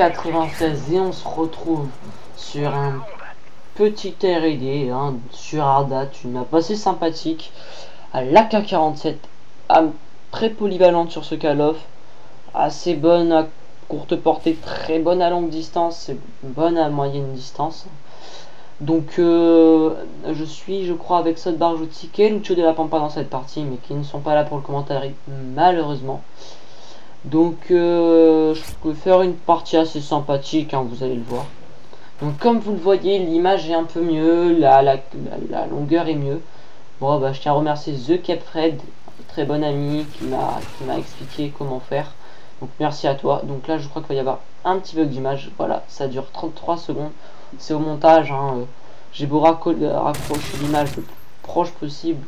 96 et on se retrouve sur un petit R&D hein, sur Ardat, une map assez sympathique à l'AK-47, très polyvalente sur ce Call of, assez bonne à courte portée, très bonne à longue distance et bonne à moyenne distance. Donc je crois avec Sot Barjouti et Lucho de la Pampa dans cette partie, mais qui ne sont pas là pour le commentaire malheureusement. Donc je peux faire une partie assez sympathique, hein, vous allez le voir. Donc comme vous le voyez, l'image est un peu mieux, la longueur est mieux. Bon bah je tiens à remercier The Capfred, très bon ami, qui m'a expliqué comment faire. Donc merci à toi. Donc là je crois qu'il va y avoir un petit bug d'image. Voilà, ça dure 33 secondes. C'est au montage, hein, j'ai beau raccrocher l'image le plus proche possible.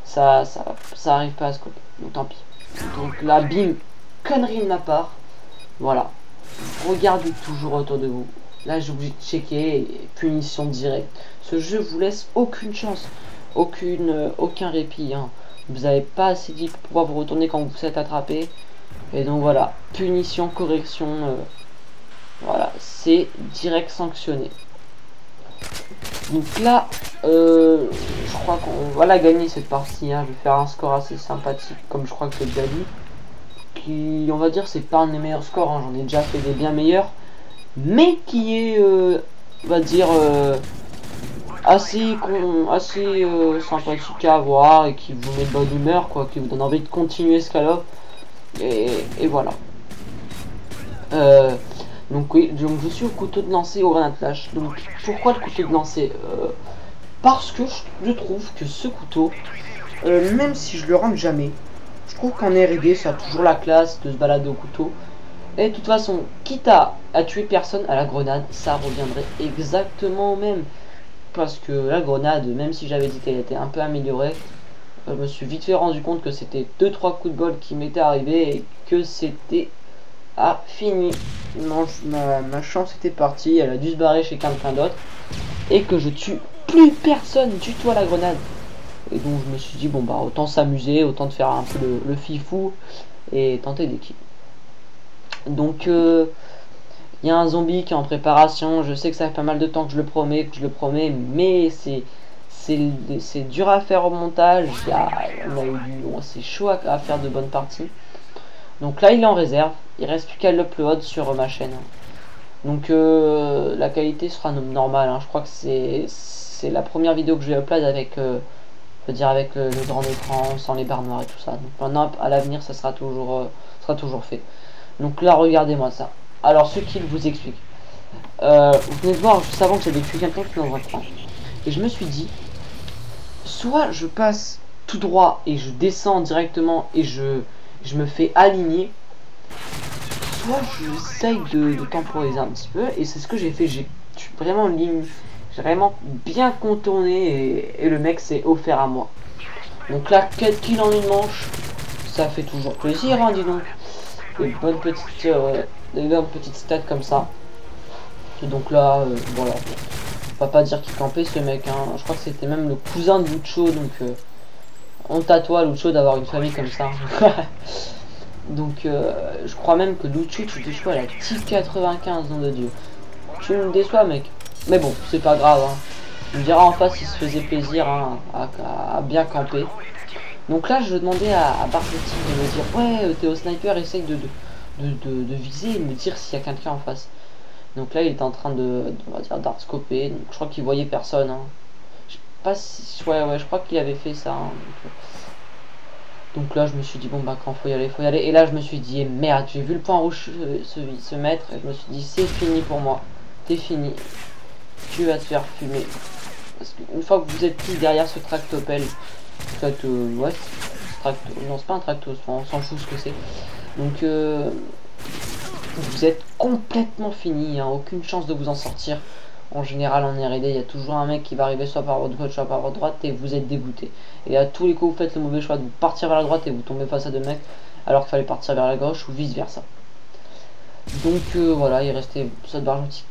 Ça arrive pas à se coller. Donc tant pis. Donc là bim, connerie de ma part. Voilà. Regardez toujours autour de vous. Là j'ai oublié de checker et punition directe. Ce jeu vous laisse aucune chance. Aucun répit. Hein. Vous n'avez pas assez dit pour pouvoir vous retourner quand vous êtes attrapé. Et donc voilà. Punition, correction. Voilà. C'est direct sanctionné. Donc là, je crois qu'on va la gagner cette partie. Hein. Je vais faire un score assez sympathique, comme je crois que j'ai déjà dit. Qui, on va dire, c'est pas un des meilleurs scores. Hein. J'en ai déjà fait des bien meilleurs, mais qui est, on va dire, assez sympathique à avoir et qui vous met de bonne humeur, quoi, qui vous donne envie de continuer ce Call of. Et voilà. Donc oui, donc je suis au couteau de lancer au grenade flash. Donc pourquoi le couteau de lancer parce que je trouve que ce couteau, même si je le rentre jamais, je trouve qu'en R&D ça a toujours la classe de se balader au couteau. Et de toute façon, quitte à tuer personne à la grenade, ça reviendrait exactement au même. Parce que la grenade, même si j'avais dit qu'elle était un peu améliorée, je me suis vite fait rendu compte que c'était 2-3 coups de bol qui m'étaient arrivés et que c'était fini. Ma chance était partie, elle a dû se barrer chez quelqu'un d'autre et que je tue plus personne du tout à la grenade. Et donc je me suis dit bon bah autant s'amuser, autant de faire un peu le fifou et tenter des kills. Donc il y a un zombie qui est en préparation. Je sais que ça fait pas mal de temps que je le promets, mais c'est dur à faire au montage. C'est chaud à faire de bonnes parties. Donc là il est en réserve, il reste plus qu'à l'upload sur ma chaîne. Donc la qualité sera normale, hein. Je crois que c'est la première vidéo que je vais upload avec, avec le grand écran, sans les barres noires et tout ça. Donc maintenant à l'avenir ça sera toujours fait. Donc là regardez-moi ça. Alors ce qu'il vous explique. Vous venez de voir juste avant que j'avais tué quelqu'un qui est dans un coin. Et je me suis dit, soit je passe tout droit et je descends directement et je me fais aligner, soit j'essaye de temporiser un petit peu, et c'est ce que j'ai fait. J'ai vraiment bien contourné et le mec s'est offert à moi. Donc là 4 kills en une manche, ça fait toujours plaisir, hein, dis donc. Des bonnes petites stats comme ça. Et donc là voilà, on va pas dire qu'il campait ce mec, hein. Je crois que c'était même le cousin de Lucho, donc honte à toi Lucho d'avoir une famille comme ça. Donc je crois même que Lucho tu déçois à la petite 95, nom de Dieu. Tu me déçois mec. Mais bon, c'est pas grave, hein. On dira en face il se faisait plaisir, hein, à bien camper. Donc là je demandais à Bargetti de me dire ouais t'es au sniper, essaye de viser et me dire s'il y a quelqu'un en face. Donc là il était en train on va dire d'artscoper, donc je crois qu'il voyait personne, hein. Je sais pas si ouais je crois qu'il avait fait ça, hein, donc là je me suis dit bon bah quand faut y aller. Et là je me suis dit merde, j'ai vu le point rouge se mettre et je me suis dit c'est fini pour moi, t'es fini, tu vas te faire fumer. Parce qu'une fois que vous êtes pris derrière ce tractopelle, ouais non c'est pas un tracto, on s'en fout ce que c'est. Donc vous êtes complètement fini, hein, aucune chance de vous en sortir. En général en R&D il y a toujours un mec qui va arriver soit par votre gauche soit par votre droite et vous êtes dégoûté. Et à tous les coups vous faites le mauvais choix de partir vers la droite et vous tombez face à deux mecs alors qu'il fallait partir vers la gauche ou vice versa. Donc voilà, il restait Sot Barjouti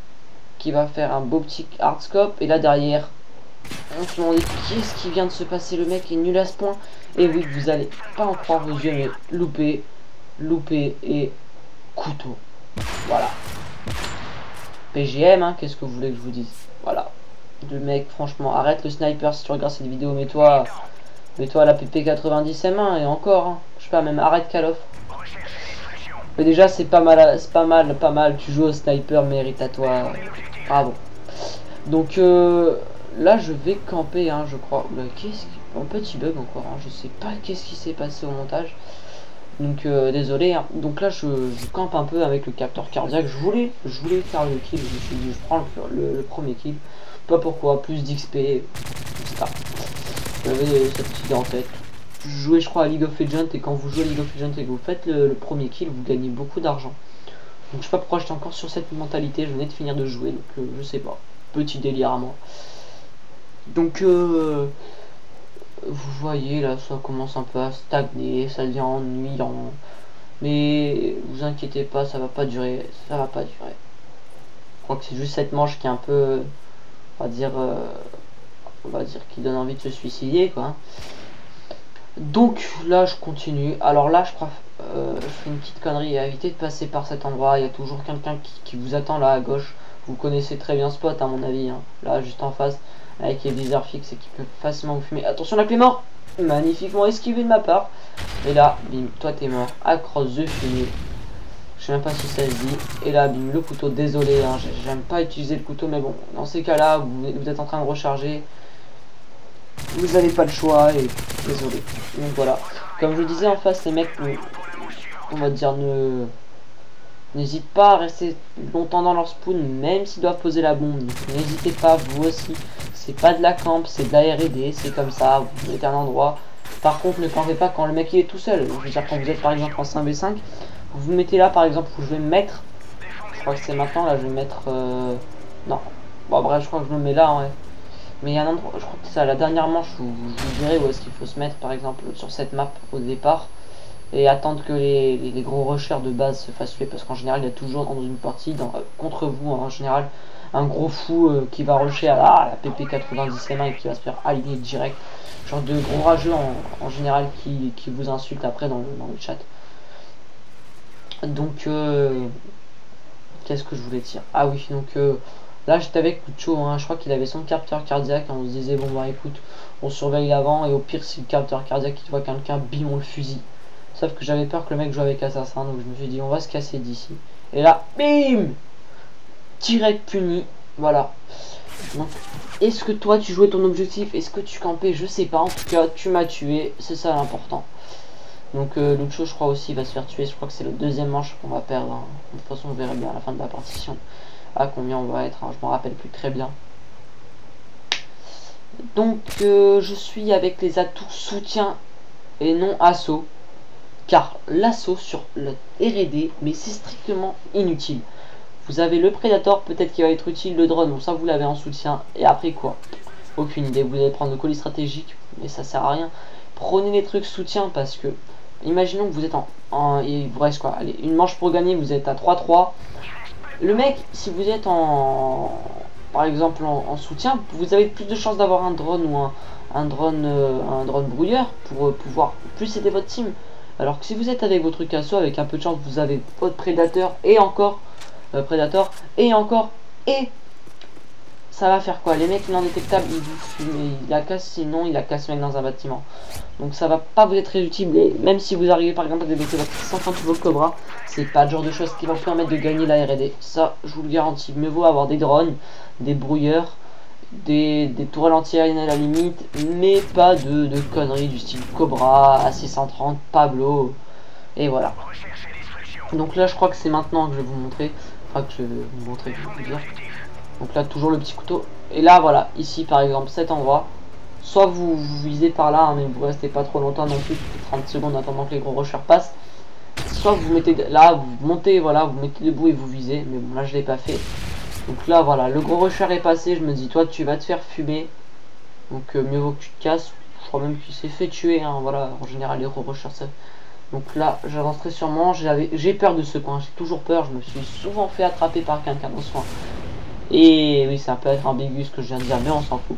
qui va faire un beau petit hardscope. Et là derrière on se demandait qu'est-ce qui vient de se passer, le mec est nul à ce point. Et oui, vous allez pas en croire vos yeux, mais loupé et couteau. Voilà. PGM, hein, qu'est-ce que vous voulez que je vous dise? Voilà. Le mec, franchement, arrête le sniper si tu regardes cette vidéo, mets-toi à la PP90 M1 et encore, hein, je sais pas, même arrête Call of. Mais déjà, c'est pas mal, tu joues au sniper, mérite à toi. Bravo. Donc là, je vais camper, hein, je crois. Qu'est-ce qui... Un petit bug encore, hein, je sais pas qu'est-ce qui s'est passé au montage. Donc désolé, hein. Donc là je campe un peu avec le capteur cardiaque. Je voulais faire le kill, je me suis dit je prends le premier kill. Pas pourquoi, plus d'XP, tout ça. J'avais cette idée en tête. Je jouais je crois à League of Legends et quand vous jouez à League of Legends et que vous faites le premier kill, vous gagnez beaucoup d'argent. Donc je sais pas pourquoi j'étais encore sur cette mentalité, je venais de finir de jouer, donc je sais pas. Petit délire à moi. Donc vous voyez là ça commence un peu à stagner, ça devient ennuyant. Mais vous inquiétez pas, ça va pas durer, Je crois que c'est juste cette manche qui est un peu, on va dire qui donne envie de se suicider quoi. Donc là je continue. Alors là je crois, je fais une petite connerie, évitez de passer par cet endroit. Il y a toujours quelqu'un qui vous attend là à gauche. Vous connaissez très bien ce spot à mon avis, hein. Là juste en face, avec les viseurs fixes et qui peut facilement vous fumer. Attention la clé mort, magnifiquement esquivé de ma part. Et là, bim, toi t'es mort, across the fumier. Je sais même pas si ça se dit. Et là, bim, le couteau, désolé, hein, j'aime pas utiliser le couteau, mais bon, dans ces cas-là, vous êtes en train de recharger. Vous avez pas le choix et désolé. Donc voilà. Comme je disais en face, les mecs, on va dire, n'hésite pas à rester longtemps dans leur spawn, même s'ils doivent poser la bombe. N'hésitez pas, vous aussi. C'est pas de la camp, c'est de la R&D, c'est comme ça. Vous mettez un endroit. Par contre, ne pensez pas quand le mec il est tout seul. Je veux dire, quand vous êtes par exemple en 5v5, vous vous mettez là par exemple où je vais me mettre. Je crois que c'est maintenant, là je vais mettre. Non. Bon, bref, je crois que je me mets là, ouais. Mais il y a un endroit, je crois que c'est à la dernière manche où je vous dirai où est-ce qu'il faut se mettre par exemple sur cette map au départ. Et attendre que les gros rushers de base se fassent tuer, parce qu'en général il y a toujours dans une partie contre vous en général un gros fou qui va rusher à la PP90 M1 et qui va se faire aligner direct, genre de gros rageux en général qui vous insultent après dans le chat. Donc qu'est-ce que je voulais dire? Ah oui, donc là j'étais avec Kucho, hein, je crois qu'il avait son capteur cardiaque, on se disait bon bah écoute, on surveille l'avant et au pire si le capteur cardiaque il voit quelqu'un, bim on le fusille. Sauf que j'avais peur que le mec joue avec Assassin, donc je me suis dit on va se casser d'ici. Et là, bim, direct puni, voilà. Donc, est-ce que toi tu jouais ton objectif? Est-ce que tu campais? Je sais pas, en tout cas tu m'as tué, c'est ça l'important. Donc l'autre chose je crois aussi va se faire tuer, je crois que c'est le deuxième manche qu'on va perdre, hein. De toute façon on verra bien à la fin de la partition à combien on va être, hein. Je m'en rappelle plus très bien. Donc je suis avec les atouts soutien et non assaut. Car l'assaut sur le R&D, mais c'est strictement inutile. Vous avez le Predator, peut-être qu'il va être utile, le drone, bon ça vous l'avez en soutien, et après quoi? Aucune idée, vous allez prendre le colis stratégique, mais ça sert à rien. Prenez les trucs soutien parce que, imaginons que vous êtes il vous reste quoi? Allez, une manche pour gagner, vous êtes à 3-3. Le mec, si vous êtes par exemple en soutien, vous avez plus de chances d'avoir un drone ou un drone brouilleur pour pouvoir plus aider votre team. Alors que si vous êtes avec vos trucs assaut, avec un peu de chance, vous avez votre prédateur et encore et ça va faire quoi? Les mecs indétectables, ils vous fument, il la casse, sinon il la casse mec dans un bâtiment. Donc ça va pas vous être très utile. Et même si vous arrivez par exemple à débloquer votre 130 niveau Cobra, c'est pas le genre de choses qui va vous permettre de gagner la R&D. Ça, je vous le garantis. Mieux vaut avoir des drones, des brouilleurs, des tourelles anti-aériennes à la limite, mais pas de conneries du style Cobra, A630, Pablo, et voilà. Donc là je crois que c'est maintenant que je vais vous montrer, enfin que je vais vous montrer, je vais vous dire. Donc là toujours le petit couteau, et là voilà, ici par exemple cet endroit, soit vous visez par là, hein, mais vous restez pas trop longtemps non plus, 30 secondes attendant que les gros rushers passent, soit vous mettez là, vous montez, voilà, vous mettez debout et vous visez, mais bon là je l'ai pas fait. Donc là voilà, le gros rusher est passé, je me dis toi tu vas te faire fumer. Donc mieux vaut que tu te casses. Je crois même qu'il s'est fait tuer, hein, voilà, en général les gros rushers ça. Donc là j'avancerai sûrement, j'ai peur de ce coin, j'ai toujours peur, je me suis souvent fait attraper par quelqu'un dans ce coin. Et oui ça peut être ambigu ce que je viens de dire, mais on s'en fout.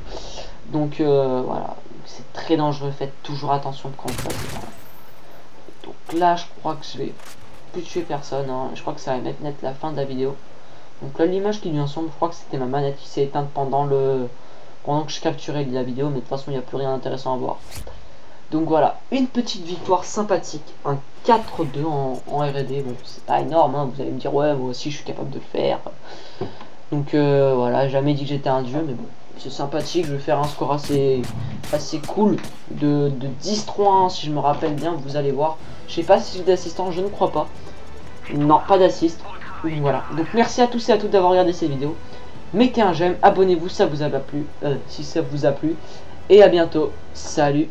Donc voilà, c'est très dangereux, faites toujours attention quand vous passez par là. Donc là je crois que je vais plus tuer personne, hein. Je crois que ça va mettre net la fin de la vidéo. Donc là l'image qui vient ensemble, je crois que c'était ma manette qui s'est éteinte pendant que je capturais la vidéo, mais de toute façon il n'y a plus rien d'intéressant à voir. Donc voilà, une petite victoire sympathique, un 4-2 en R&D. Bon, c'est pas énorme, hein, vous allez me dire ouais moi aussi je suis capable de le faire. Donc voilà, jamais dit que j'étais un dieu, mais bon, c'est sympathique, je vais faire un score assez cool de 10-3 si je me rappelle bien, vous allez voir. Je sais pas si j'ai d'assistant, je ne crois pas. Non, pas d'assist. Voilà, donc merci à tous et à toutes d'avoir regardé cette vidéo. Mettez un j'aime, abonnez-vous si ça vous a plu, et à bientôt. Salut.